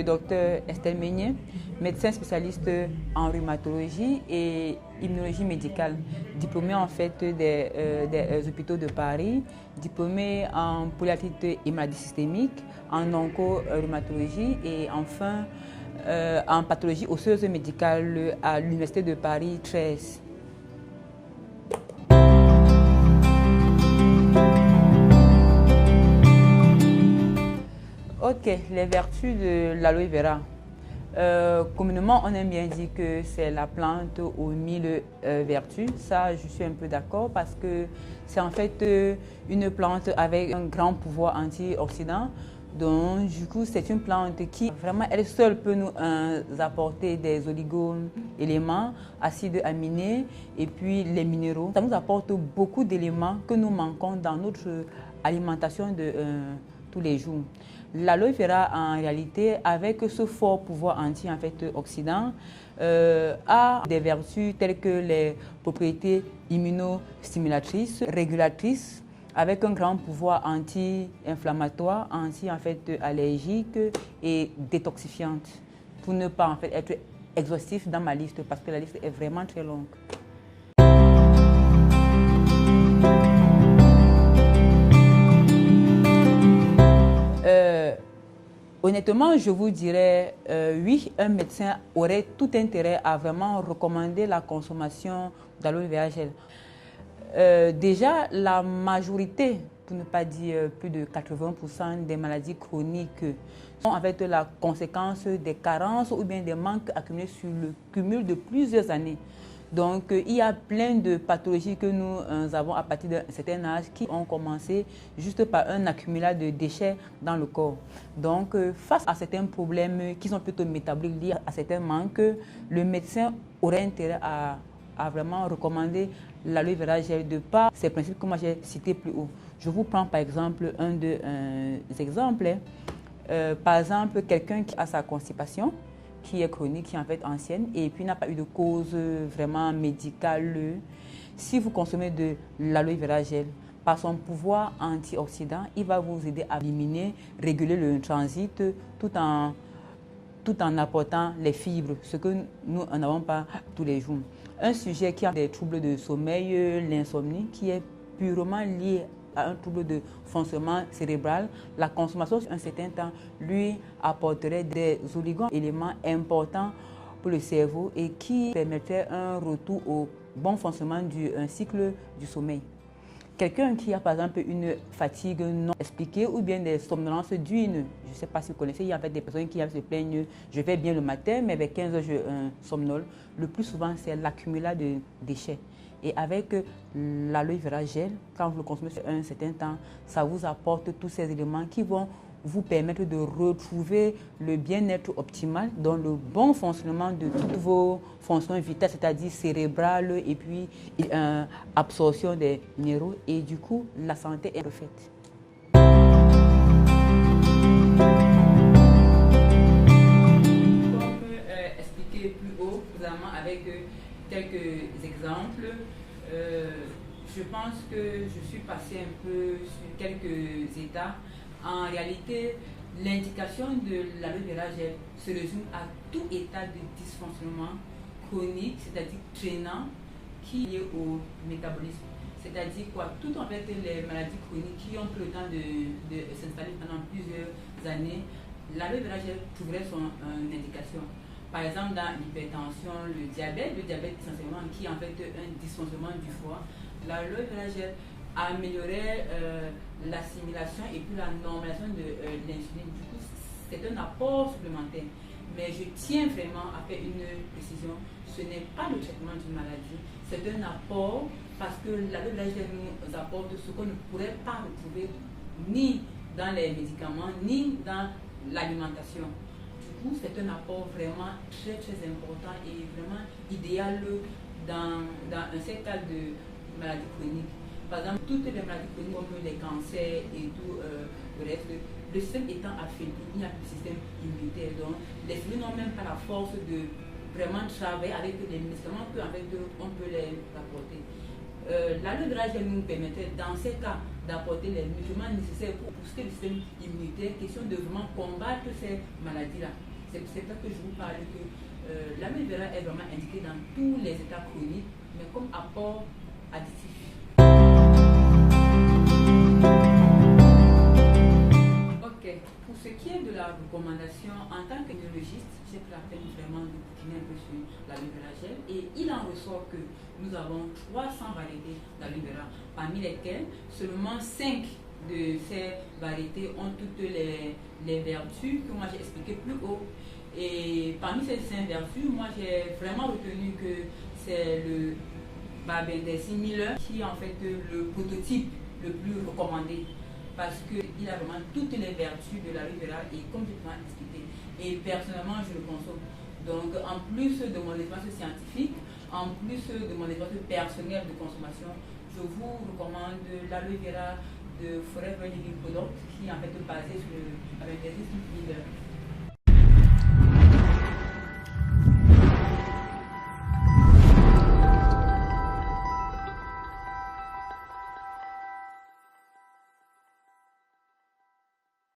Docteur Estelle Meignet, médecin spécialiste en rhumatologie et immunologie médicale, diplômée en fait des hôpitaux de Paris, diplômée en polyarthrite et maladie systémique, en onco-rhumatologie et enfin en pathologie osseuse médicale à l'Université de Paris 13. Ok, les vertus de l'aloe vera. Communément, on aime bien dire que c'est la plante aux 1000 vertus. Ça, je suis un peu d'accord parce que c'est en fait une plante avec un grand pouvoir antioxydant. Donc, du coup, c'est une plante qui, vraiment, elle seule peut nous apporter des oligo-éléments, acides aminés et puis les minéraux. Ça nous apporte beaucoup d'éléments que nous manquons dans notre alimentation de tous les jours. L'aloe vera, en réalité, avec ce fort pouvoir antioxydant, a des vertus telles que les propriétés immunostimulatrices, régulatrices, avec un grand pouvoir anti-inflammatoire, allergique et détoxifiante. Pour ne pas être exhaustif dans ma liste, parce que la liste est vraiment très longue. Honnêtement, je vous dirais, oui, un médecin aurait tout intérêt à vraiment recommander la consommation d'aloe vera gel. Déjà, la majorité, pour ne pas dire plus de 80% des maladies chroniques sont en fait la conséquence des carences ou bien des manques accumulés sur le cumul de plusieurs années. Donc, il y a plein de pathologies que nous avons à partir d'un certain âge qui ont commencé juste par un accumulat de déchets dans le corps. Donc, face à certains problèmes qui sont plutôt métaboliques liés à certains manques, le médecin aurait intérêt à vraiment recommander l'aloe vera gel de par ces principes que moi j'ai cités plus haut. Je vous prends par exemple un des exemples. Par exemple, quelqu'un qui a sa constipation, qui est chronique, qui est en fait ancienne et puis n'a pas eu de cause vraiment médicale. Si vous consommez de l'aloe vera gel, par son pouvoir antioxydant, il va vous aider à éliminer, réguler le transit tout en apportant les fibres, ce que nous n'avons pas tous les jours. Un sujet qui a des troubles de sommeil, l'insomnie, qui est purement lié à un trouble de fonctionnement cérébral, la consommation sur un certain temps lui apporterait des oligo-éléments importants pour le cerveau et qui permettrait un retour au bon fonctionnement du cycle du sommeil. Quelqu'un qui a par exemple une fatigue non expliquée ou bien des somnolences diurnes, je ne sais pas si vous connaissez, il y a en fait des personnes qui se plaignent, je vais bien le matin, mais vers 15 heures je somnole. Le plus souvent, c'est l'accumulat de déchets. Et avec l'aloe vera gel, quand vous le consommez sur un certain temps, ça vous apporte tous ces éléments qui vont vous permettre de retrouver le bien-être optimal dans le bon fonctionnement de toutes vos fonctions vitales, c'est-à-dire cérébrales et puis absorption des minéraux. Et du coup, la santé est refaite. Comme expliqué plus haut, notamment avec quelques exemples, je pense que je suis passée un peu sur quelques états. En réalité, l'indication de l'aloe vera gel se résume à tout état de dysfonctionnement chronique, c'est-à-dire traînant, qui est lié au métabolisme. C'est-à-dire quoi? Toutes en fait les maladies chroniques qui ont pris le temps de s'installer pendant plusieurs années, l'aloe vera gel trouverait son indication. Par exemple, dans l'hypertension, le diabète essentiellement, qui est en fait un dysfonctionnement du foie, l'aloe vera gel améliorer l'assimilation et puis la normalisation de l'insuline. Du coup, c'est un apport supplémentaire. Mais je tiens vraiment à faire une précision. Ce n'est pas le traitement d'une maladie, c'est un apport parce que l'aloe vera gel nous apporte ce qu'on ne pourrait pas retrouver ni dans les médicaments, ni dans l'alimentation. Du coup, c'est un apport vraiment très très important et vraiment idéal dans un certain cas de maladie chronique. par exemple, toutes les maladies chroniques comme les cancers et tout le reste, le système étant affaibli, il n'y a plus de système immunitaire. Donc, les cellules n'ont même pas la force de vraiment travailler avec les médicaments qu'avec eux, on peut les apporter. L'aloe vera gel nous permettait, dans ces cas, d'apporter les nutriments nécessaires pour booster le système immunitaire, question de vraiment combattre ces maladies-là. C'est pour ça que je vous parle que l'aloe vera est vraiment indiqué dans tous les états chroniques, mais comme apport additif. Ok, pour ce qui est de la recommandation, en tant que neurologiste, j'ai pris la peine vraiment de bouquiner un peu sur l'aloe vera gel et il en ressort que nous avons 300 variétés d'aloe vera, parmi lesquelles seulement 5 de ces variétés ont toutes les vertus que moi j'ai expliquées plus haut. Et parmi ces 5 vertus, moi j'ai vraiment retenu que c'est le Barbendazole Miller qui est en fait le prototype le plus recommandé parce qu'il a vraiment toutes les vertus de l'aloe vera et complètement expliqué. Et personnellement, je le consomme. Donc, en plus de mon expérience scientifique, en plus de mon expérience personnelle de consommation, je vous recommande l'aloe vera de Forever Living Product qui est en fait basé sur le Barbendazole Miller.